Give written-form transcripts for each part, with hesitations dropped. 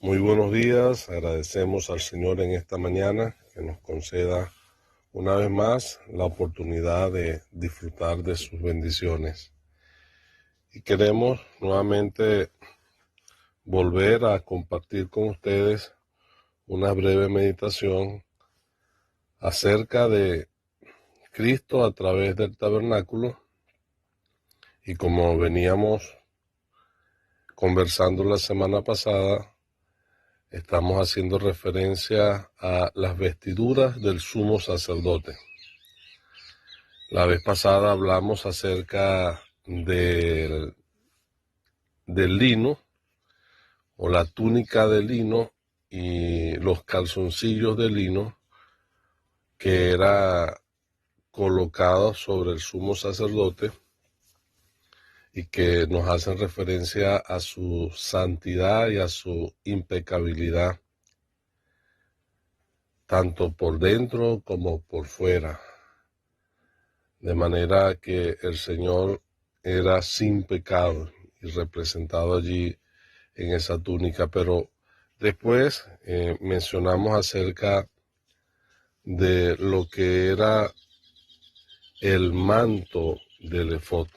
Muy buenos días, agradecemos al Señor en esta mañana que nos conceda una vez más la oportunidad de disfrutar de sus bendiciones. Y queremos nuevamente volver a compartir con ustedes una breve meditación acerca de Cristo a través del tabernáculo. Y como veníamos conversando la semana pasada, estamos haciendo referencia a las vestiduras del sumo sacerdote. La vez pasada hablamos acerca del lino o la túnica de lino y los calzoncillos de lino que era colocado sobre el sumo sacerdote y que nos hacen referencia a su santidad y a su impecabilidad, tanto por dentro como por fuera. De manera que el Señor era sin pecado y representado allí en esa túnica. Pero después mencionamos acerca de lo que era el manto del efod,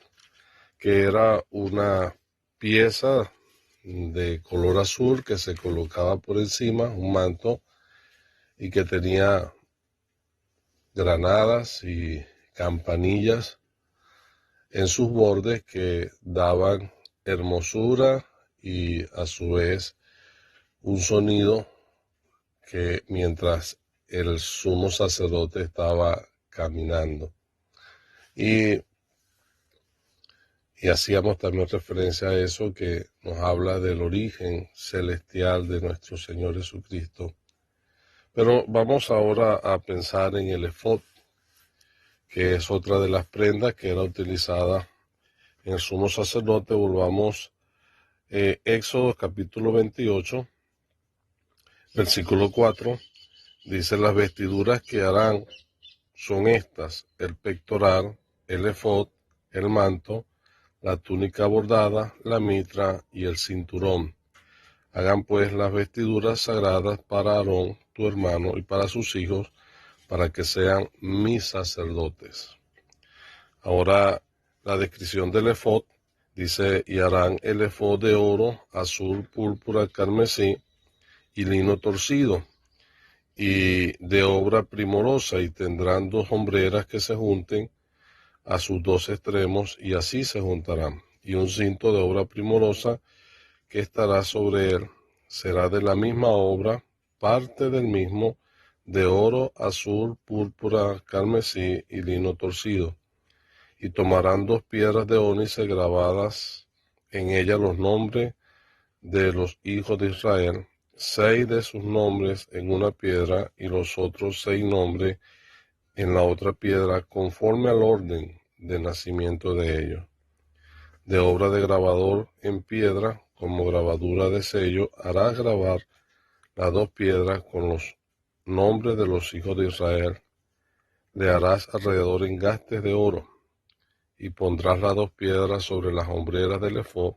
que era una pieza de color azul que se colocaba por encima, un manto, y que tenía granadas y campanillas en sus bordes que daban hermosura y a su vez un sonido que mientras el sumo sacerdote estaba caminando. Y hacíamos también referencia a eso que nos habla del origen celestial de nuestro Señor Jesucristo. Pero vamos ahora a pensar en el efod, que es otra de las prendas que era utilizada en el sumo sacerdote. Volvamos Éxodo capítulo 28, versículo 4, dice: las vestiduras que harán son estas: el pectoral, el efod, el manto, la túnica bordada, la mitra y el cinturón. Hagan pues las vestiduras sagradas para Aarón, tu hermano, y para sus hijos, para que sean mis sacerdotes. Ahora la descripción del efod dice: y harán el efod de oro, azul, púrpura, carmesí y lino torcido, y de obra primorosa, y tendrán 2 hombreras que se junten a sus 2 extremos, y así se juntarán, y un cinto de obra primorosa que estará sobre él, será de la misma obra, parte del mismo, de oro, azul, púrpura, carmesí y lino torcido. Y tomarán 2 piedras de ónice grabadas en ellas los nombres de los hijos de Israel, 6 de sus nombres en una piedra y los otros 6 nombres en la otra piedra, conforme al orden de nacimiento de ellos. De obra de grabador en piedra, como grabadura de sello, harás grabar las 2 piedras con los nombres de los hijos de Israel. Le harás alrededor engastes de oro, y pondrás las 2 piedras sobre las hombreras del efod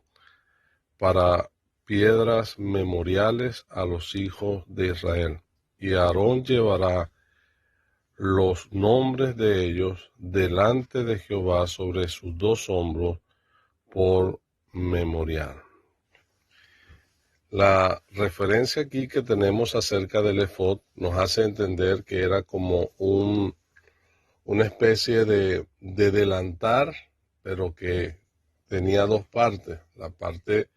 para piedras memoriales a los hijos de Israel. Y Aarón llevará los nombres de ellos delante de Jehová sobre sus 2 hombros por memorial. La referencia aquí que tenemos acerca del efod nos hace entender que era como una especie de delantal, pero que tenía 2 partes, la parte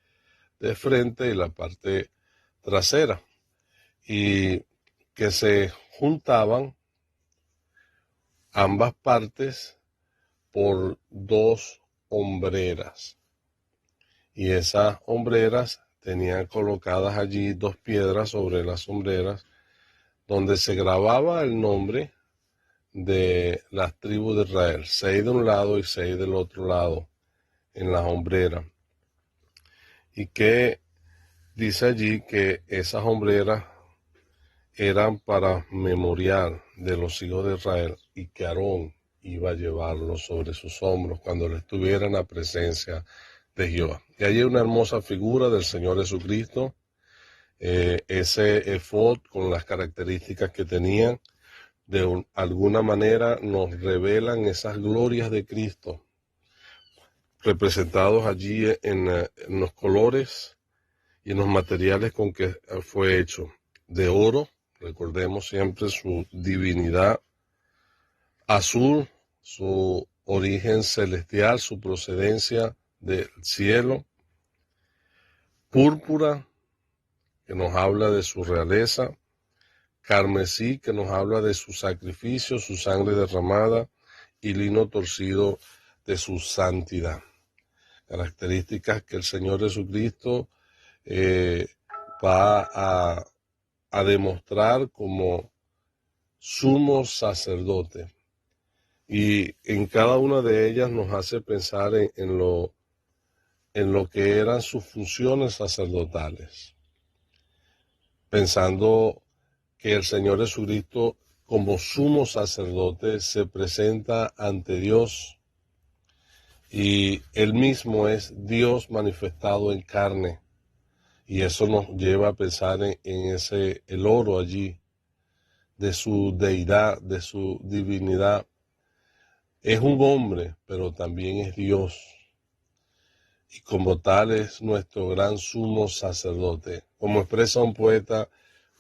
de frente y la parte trasera, y que se juntaban ambas partes por 2 hombreras, y esas hombreras tenían colocadas allí 2 piedras sobre las hombreras, donde se grababa el nombre de las tribus de Israel, 6 de un lado y 6 del otro lado, en las hombreras. Y que dice allí que esas hombreras eran para memorial de los hijos de Israel, y que Aarón iba a llevarlos sobre sus hombros cuando él estuviera en la presencia de Jehová. Y allí hay una hermosa figura del Señor Jesucristo Ese efod con las características que tenía, de alguna manera nos revelan esas glorias de Cristo, representados allí en los colores y en los materiales con que fue hecho. De oro, recordemos siempre su divinidad; azul, su origen celestial, su procedencia del cielo; púrpura, que nos habla de su realeza; carmesí, que nos habla de su sacrificio, su sangre derramada; y lino torcido, de su santidad. Características que el Señor Jesucristo va a demostrar como sumo sacerdote. Y en cada una de ellas nos hace pensar en lo que eran sus funciones sacerdotales, pensando que el Señor Jesucristo, como sumo sacerdote, se presenta ante Dios, y Él mismo es Dios manifestado en carne. Y eso nos lleva a pensar en el oro allí, de su deidad, de su divinidad. Es un hombre, pero también es Dios. Y como tal es nuestro gran sumo sacerdote. Como expresa un poeta,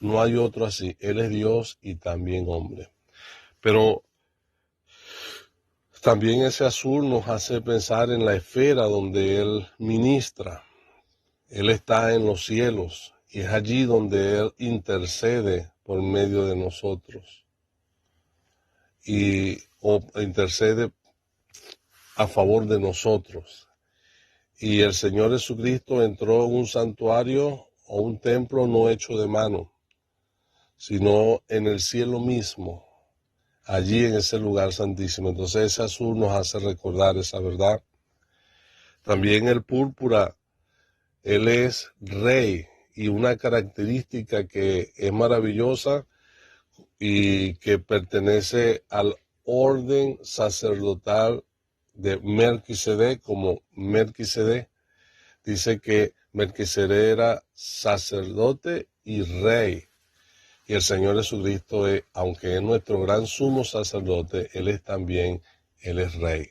no hay otro así. Él es Dios y también hombre. Pero también ese azul nos hace pensar en la esfera donde Él ministra. Él está en los cielos y es allí donde Él intercede por medio de nosotros. O intercede a favor de nosotros. Y el Señor Jesucristo entró en un santuario o un templo no hecho de mano, sino en el cielo mismo, allí en ese lugar santísimo. Entonces ese azul nos hace recordar esa verdad. También el púrpura, Él es rey, y una característica que es maravillosa y que pertenece al orden sacerdotal de Melquisedec, como Melquisedec dice que Melquisedec era sacerdote y rey. Y el Señor Jesucristo, aunque es nuestro gran sumo sacerdote, Él es rey.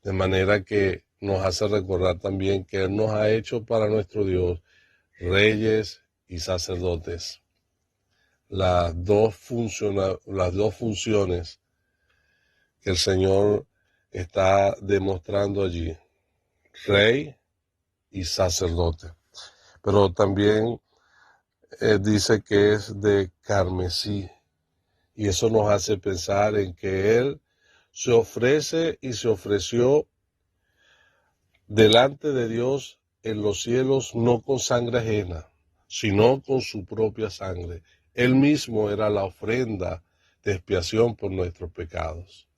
De manera que nos hace recordar también que Él nos ha hecho para nuestro Dios reyes y sacerdotes. Las dos funciones que el Señor está demostrando allí, rey y sacerdote. Pero también dice que es de carmesí, y eso nos hace pensar en que Él se ofrece y se ofreció delante de Dios en los cielos, no con sangre ajena, sino con su propia sangre. Él mismo era la ofrenda de expiación por nuestros pecados.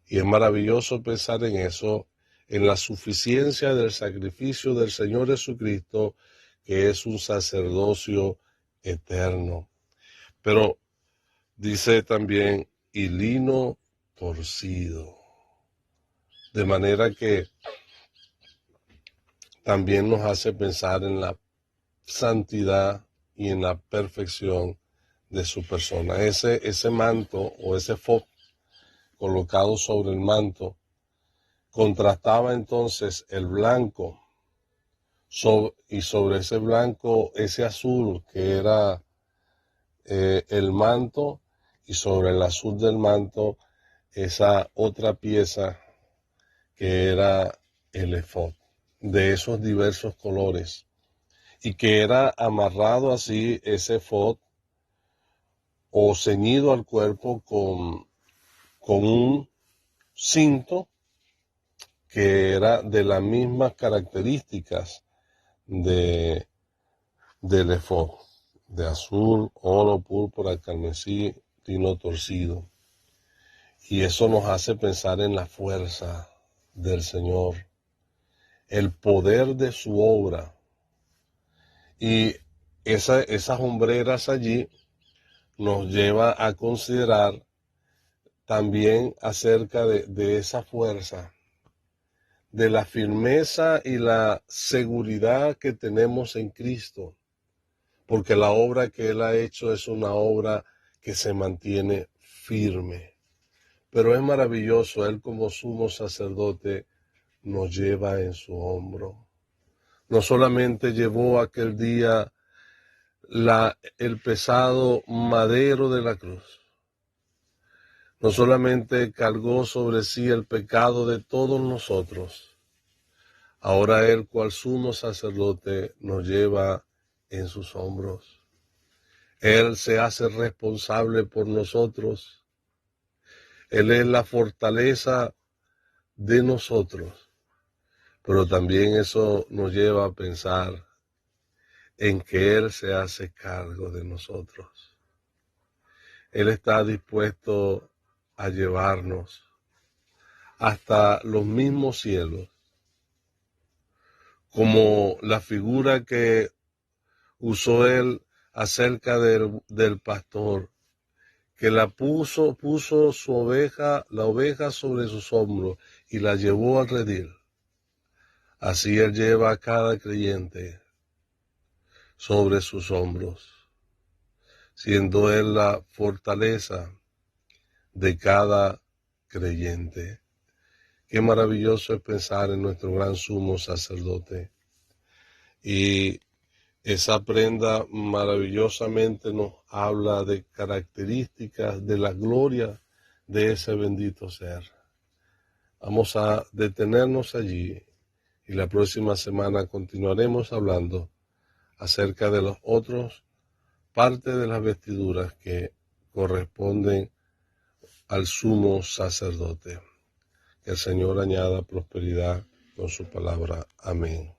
Y es maravilloso pensar en eso, en la suficiencia del sacrificio del Señor Jesucristo, que es un sacerdocio eterno. Pero dice también, y lino torcido. De manera que también nos hace pensar en la santidad y en la perfección de su persona. Ese manto o ese efod colocado sobre el manto contrastaba entonces el blanco y sobre ese blanco ese azul que era el manto, y sobre el azul del manto esa otra pieza que era el efod, de esos diversos colores, y que era amarrado así ese efod o ceñido al cuerpo con un cinto que era de las mismas características del efod, de azul, oro, púrpura, carmesí, lino torcido. Y eso nos hace pensar en la fuerza del Señor, el poder de su obra. Y esas hombreras allí nos lleva a considerar también acerca de esa fuerza, de la firmeza y la seguridad que tenemos en Cristo, porque la obra que Él ha hecho es una obra que se mantiene firme. Pero es maravilloso, Él como sumo sacerdote nos lleva en su hombro. No solamente llevó aquel día el pesado madero de la cruz, no solamente cargó sobre sí el pecado de todos nosotros, ahora Él, cual sumo sacerdote, nos lleva en sus hombros. Él se hace responsable por nosotros. Él es la fortaleza de nosotros. Pero también eso nos lleva a pensar en que Él se hace cargo de nosotros. Él está dispuesto a llevarnos hasta los mismos cielos, como la figura que usó Él acerca del pastor, que puso su oveja, la oveja sobre sus hombros y la llevó al redil. Así Él lleva a cada creyente sobre sus hombros, siendo Él la fortaleza de cada creyente. Qué maravilloso es pensar en nuestro gran sumo sacerdote. Y esa prenda maravillosamente nos habla de características de la gloria de ese bendito ser. Vamos a detenernos allí y la próxima semana continuaremos hablando acerca de los otros partes de las vestiduras que corresponden al sumo sacerdote. Que el Señor añada prosperidad con su palabra. Amén.